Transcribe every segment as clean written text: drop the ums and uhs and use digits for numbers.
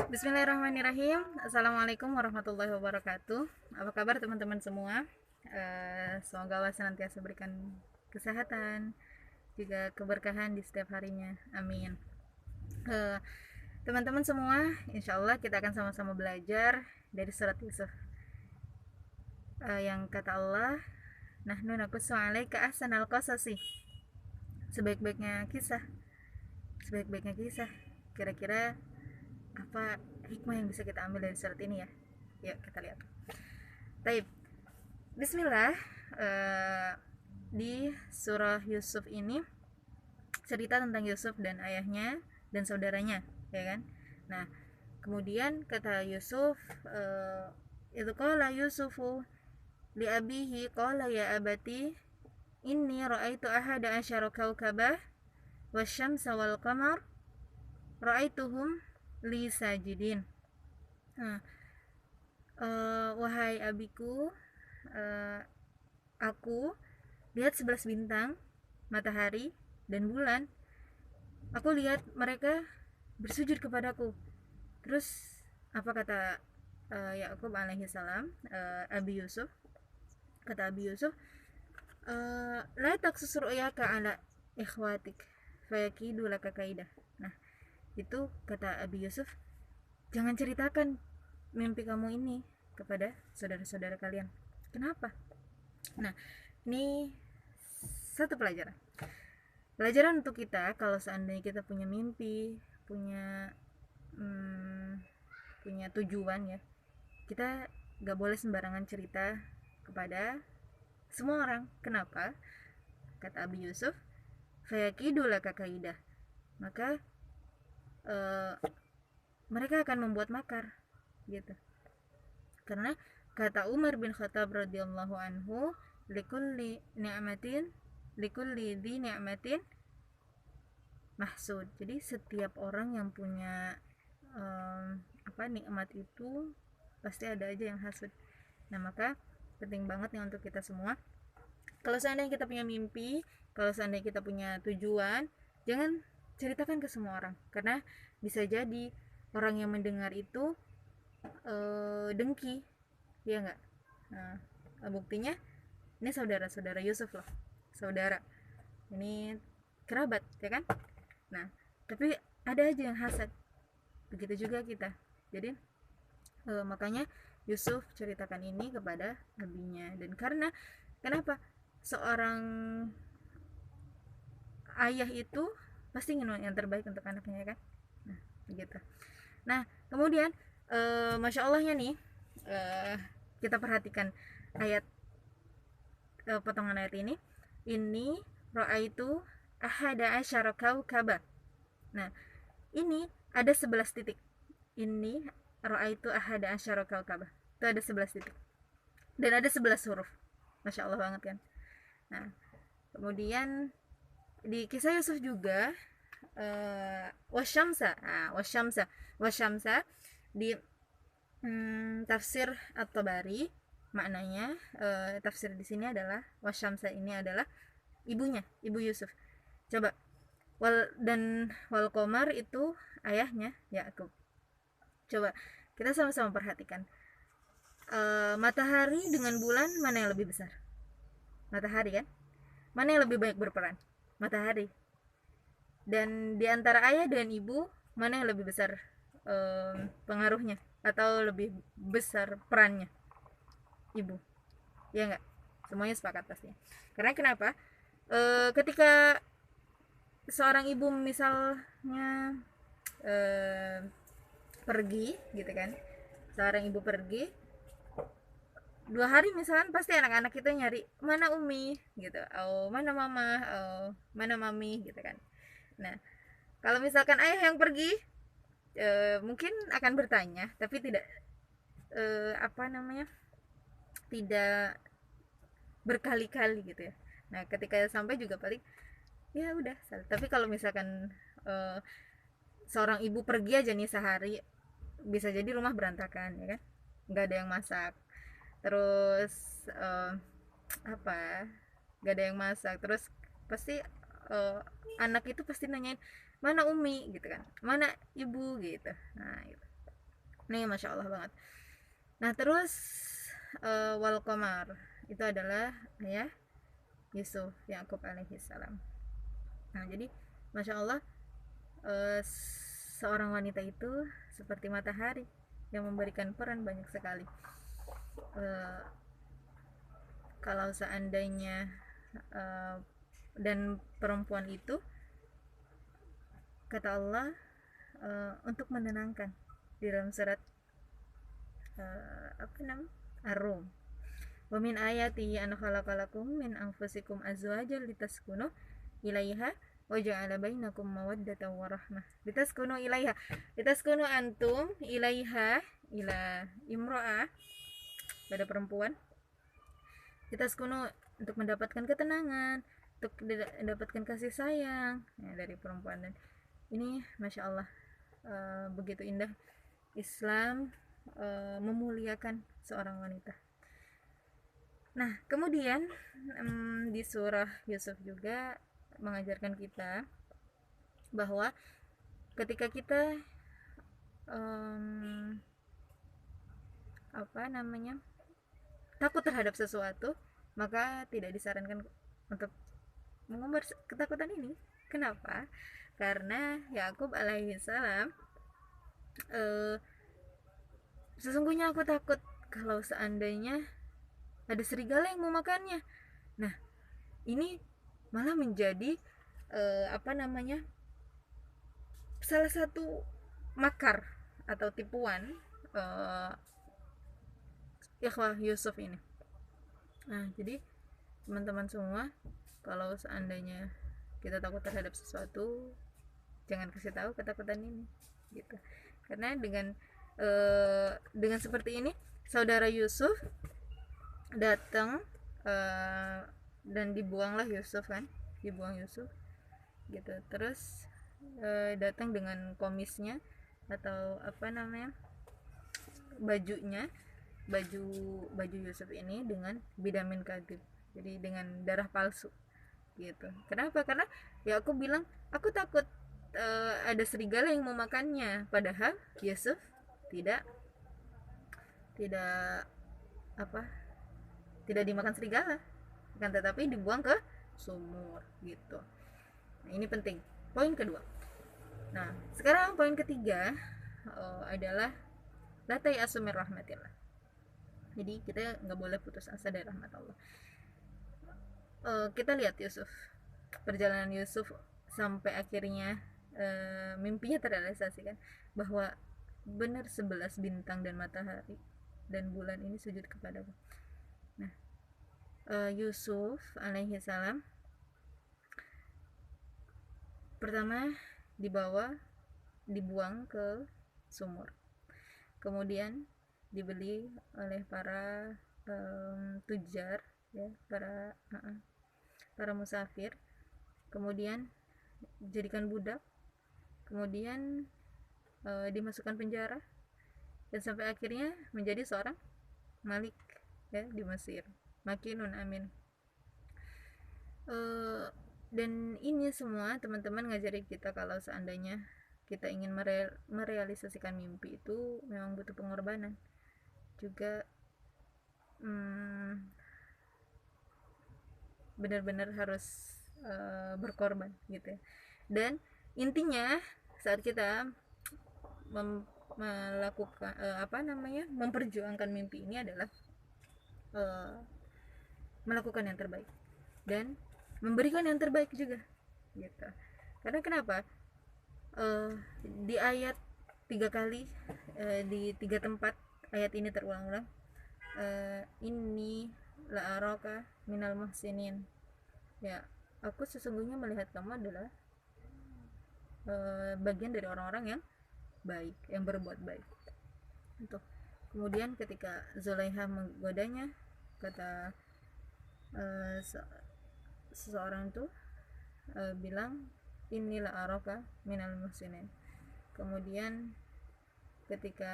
Bismillahirrahmanirrahim. Assalamualaikum warahmatullahi wabarakatuh. Apa kabar teman-teman semua? Semoga Allah senantiasa berikan kesehatan, juga keberkahan di setiap harinya. Amin. Eh, Teman-teman semua, insya Allah kita akan sama-sama belajar dari surat Yusuf. Yang kata Allah, nahnu naqussu 'alaika ahsanal qasasi. Sebaik-baiknya kisah, sebaik-baiknya kisah. Kira-kira apa hikmah yang bisa kita ambil dari surat ini ya? Yuk kita lihat. Taib. Bismillah. eh, di surah Yusuf ini cerita tentang Yusuf dan ayahnya dan saudaranya, ya kan? Nah, kemudian kata Yusuf, itu qala Yusufu li abihi qala ya abati inni ra'aitu ahada asyara kaukabah wasyamsa wal qamar ra'aituhum li sajidin. Nah, wahai abiku, eh, aku lihat 11 bintang, matahari, dan bulan. Aku lihat mereka bersujud kepadaku. Terus apa kata Yakub alaihi salam, Abi Yusuf? Kata Abi Yusuf, la taksus ru'yaka ala ikhwatik fayakidu laka kaidah. Nah, itu kata Abi Yusuf, jangan ceritakan mimpi kamu ini kepada saudara-saudara kalian. Kenapa? Nah, ini satu pelajaran. Pelajaran untuk kita, kalau seandainya kita punya mimpi, punya hmm, punya tujuan ya, kita gak boleh sembarangan cerita kepada semua orang. Kenapa? Kata Abi Yusuf, fayakidulah kakaidah, maka eh, mereka akan membuat makar gitu. Karena kata Umar bin Khattab radhiyallahu anhu, likulli ni'matin likulli di ni'matin mahsud. Jadi setiap orang yang punya nikmat itu pasti ada aja yang hasud. Nah, maka penting banget nih untuk kita semua, kalau seandainya kita punya mimpi, kalau seandainya kita punya tujuan, jangan ceritakan ke semua orang, karena bisa jadi orang yang mendengar itu dengki, ya nggak? Nah, buktinya ini saudara-saudara Yusuf loh, saudara ini, kerabat, ya kan? Nah, tapi ada aja yang hasad. Begitu juga kita. Jadi makanya Yusuf ceritakan ini kepada abinya. Dan karena kenapa? Seorang ayah itu pasti ingin yang terbaik untuk anaknya, ya kan? Nah, begitu. Nah, kemudian masya Allahnya nih, eh, kita perhatikan ayat, potongan ayat ini. Ini ra'aitu ahada asyara kaukaba. Nah, ini ada 11 titik. Ini ra'aitu ahada asyara kaukaba. Itu ada 11 titik. Dan ada 11 huruf. Masya Allah banget kan. Nah, kemudian di kisah Yusuf juga, wasyamsa. Nah, wasyamsa di tafsir At-Tabari, maknanya tafsir di sini adalah wasyamsa ini adalah ibunya, ibu Yusuf. Coba, wal komar itu ayahnya Yakub. Coba kita sama-sama perhatikan, matahari dengan bulan mana yang lebih besar? Matahari kan? Mana yang lebih baik berperan? Matahari. Dan di antara ayah dan ibu, mana yang lebih besar pengaruhnya atau lebih besar perannya? Ibu, ya nggak? Semuanya sepakat pastinya. Karena kenapa? Ketika seorang ibu misalnya pergi gitu kan, seorang ibu pergi 2 hari misalkan, pasti anak-anak itu nyari mana umi gitu, oh mana mama, oh mana mami gitu kan. Nah, kalau misalkan ayah yang pergi, mungkin akan bertanya tapi tidak, apa namanya, tidak berkali-kali gitu ya. Nah, ketika sampai juga paling ya udah. Tapi kalau misalkan eh, seorang ibu pergi aja nih sehari, bisa jadi rumah berantakan, ya kan? Nggak ada yang masak, terus apa, nggak ada yang masak, terus pasti eh, anak itu pasti nanyain mana umi gitu kan, mana ibu gitu. Nah, gitu. Nih masya Allah banget. Nah terus wal qamar itu adalah ayah Yusuf Yakub alaihi salam. Nah jadi masya Allah, eh, seorang wanita itu seperti matahari yang memberikan peran banyak sekali. Eh, kalau seandainya dan perempuan itu kata Allah untuk menenangkan di dalam surat apa namanya Ar-Rum, wa min ayati an khalaqalakum min anfusikum azwajan litaskunu ilaiha wa ja'ala bainakum mawaddatan wa rahmah. Litaskunu antum ilaiha, ila imra'ah, pada perempuan. Litaskunu untuk mendapatkan ketenangan, untuk mendapatkan kasih sayang ya, dari perempuan. Dan ini masya Allah, begitu indah Islam memuliakan seorang wanita. Nah kemudian di surah Yusuf juga mengajarkan kita bahwa ketika kita takut terhadap sesuatu, maka tidak disarankan untuk mengumbar ketakutan ini. Kenapa? Karena Yakub alaihissalam, sesungguhnya aku takut kalau seandainya ada serigala yang mau makannya. Nah ini malah menjadi salah satu makar atau tipuan ikhwah Yusuf ini. Nah jadi teman-teman semua, kalau seandainya kita takut terhadap sesuatu, jangan kasih tahu ketakutan ini gitu. Karena dengan seperti ini saudara Yusuf datang, dan dibuang Yusuf gitu. Terus datang dengan komisnya atau baju Yusuf ini dengan bidamin kadib, jadi dengan darah palsu gitu. Kenapa? Karena ya aku bilang aku takut ada serigala yang mau makannya, padahal Yusuf tidak dimakan serigala, kan, tetapi dibuang ke sumur gitu. Nah, ini penting. Poin kedua. Nah sekarang poin ketiga adalah latai asumir rahmatillah. Jadi kita nggak boleh putus asa dari rahmat Allah. Kita lihat perjalanan Yusuf sampai akhirnya mimpinya terrealisasikan, bahwa benar 11 bintang dan matahari dan bulan ini sujud kepadaku. Nah Yusuf alaihi salam pertama dibuang ke sumur, kemudian dibeli oleh para tujar ya, para musafir, kemudian dijadikan budak, kemudian dimasukkan penjara, dan sampai akhirnya menjadi seorang malik ya di Mesir, makinun amin. Dan ini semua teman-teman ngajari kita kalau seandainya kita ingin merealisasikan mimpi itu memang butuh pengorbanan juga. Benar-benar harus berkorban gitu ya. Dan intinya saat kita melakukan memperjuangkan mimpi ini adalah melakukan yang terbaik dan memberikan yang terbaik juga gitu. Karena kenapa? Di ayat 3 kali, di 3 tempat ayat ini terulang-ulang, ini la araka minal muhsinin, ya aku sesungguhnya melihat kamu adalah bagian dari orang-orang yang baik, yang berbuat baik. Untuk kemudian ketika Zulaiha menggodanya, kata seseorang itu bilang inilah araka minal muhsinin. Kemudian ketika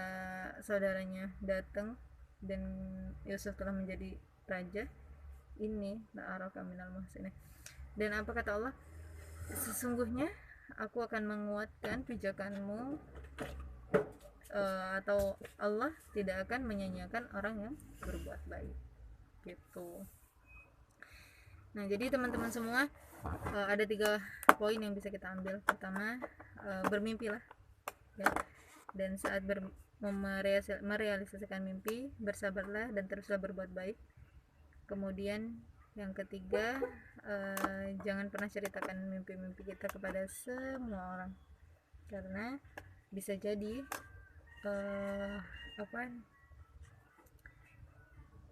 saudaranya datang dan Yusuf telah menjadi raja, ini la araka minal muhsinin. Dan apa kata Allah? Sesungguhnya aku akan menguatkan pijakanmu atau Allah tidak akan menyanyiakan orang yang berbuat baik gitu. Nah, jadi teman-teman semua, ada 3 poin yang bisa kita ambil. Pertama, bermimpilah ya, dan saat merealisasikan mimpi, bersabarlah dan teruslah berbuat baik. Kemudian yang ketiga, jangan pernah ceritakan mimpi-mimpi kita kepada semua orang, karena bisa jadi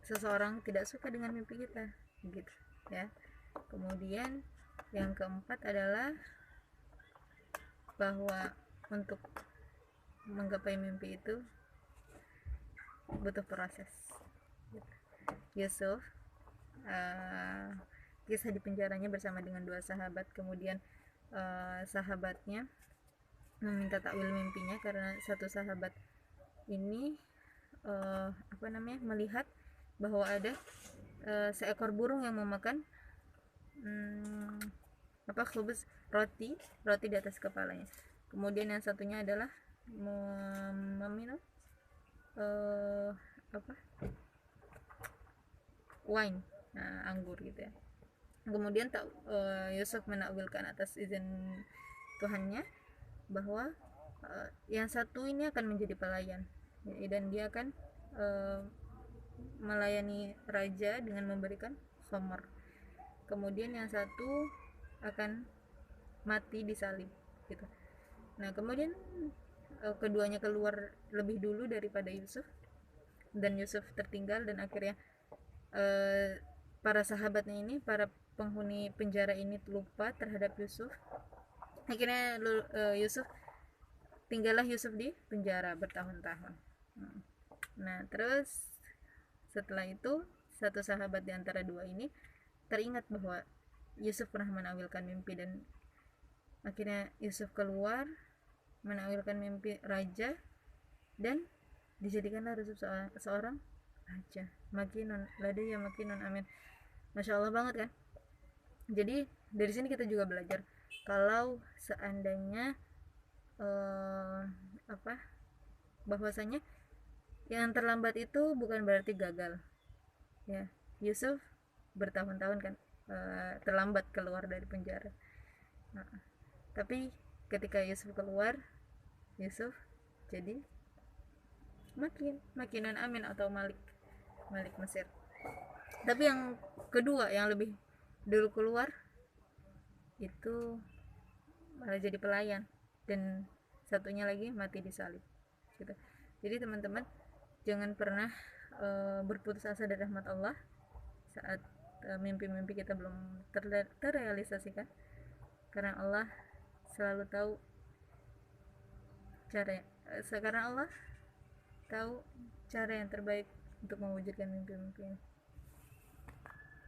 seseorang tidak suka dengan mimpi kita gitu ya. Kemudian yang keempat adalah bahwa untuk menggapai mimpi itu butuh proses. Yusuf, kisah di penjaranya bersama dengan 2 sahabat, kemudian sahabatnya meminta takwil mimpinya karena satu sahabat ini melihat bahwa ada seekor burung yang memakan khubus roti di atas kepalanya. Kemudian yang satunya adalah meminum wine, anggur gitu ya. Kemudian Yusuf menakwilkan atas izin Tuhannya bahwa yang satu ini akan menjadi pelayan dan dia akan melayani raja dengan memberikan khamar. Kemudian yang satu akan mati disalib gitu. Nah, kemudian keduanya keluar lebih dulu daripada Yusuf, dan Yusuf tertinggal, dan akhirnya para sahabatnya ini, para penghuni penjara ini lupa terhadap Yusuf. Akhirnya tinggallah Yusuf di penjara bertahun-tahun. Nah, terus setelah itu satu sahabat di antara 2 ini teringat bahwa Yusuf pernah menakwilkan mimpi, dan akhirnya Yusuf keluar menakwilkan mimpi raja, dan dijadikanlah Yusuf seorang raja. Makinun ladaiya makinun, amin. Masya Allah banget kan. Jadi dari sini kita juga belajar kalau seandainya bahwasanya yang terlambat itu bukan berarti gagal ya. Yusuf bertahun-tahun kan terlambat keluar dari penjara. Nah, tapi ketika Yusuf keluar, Yusuf jadi makinan amin atau Malik Mesir. Tapi yang kedua, yang lebih dulu keluar, itu malah jadi pelayan, dan satunya lagi mati disalib gitu. Jadi teman-teman, jangan pernah berputus asa dari rahmat Allah saat mimpi-mimpi kita belum terrealisasikan, karena Allah selalu tahu cara yang terbaik untuk mewujudkan mimpi-mimpi ini.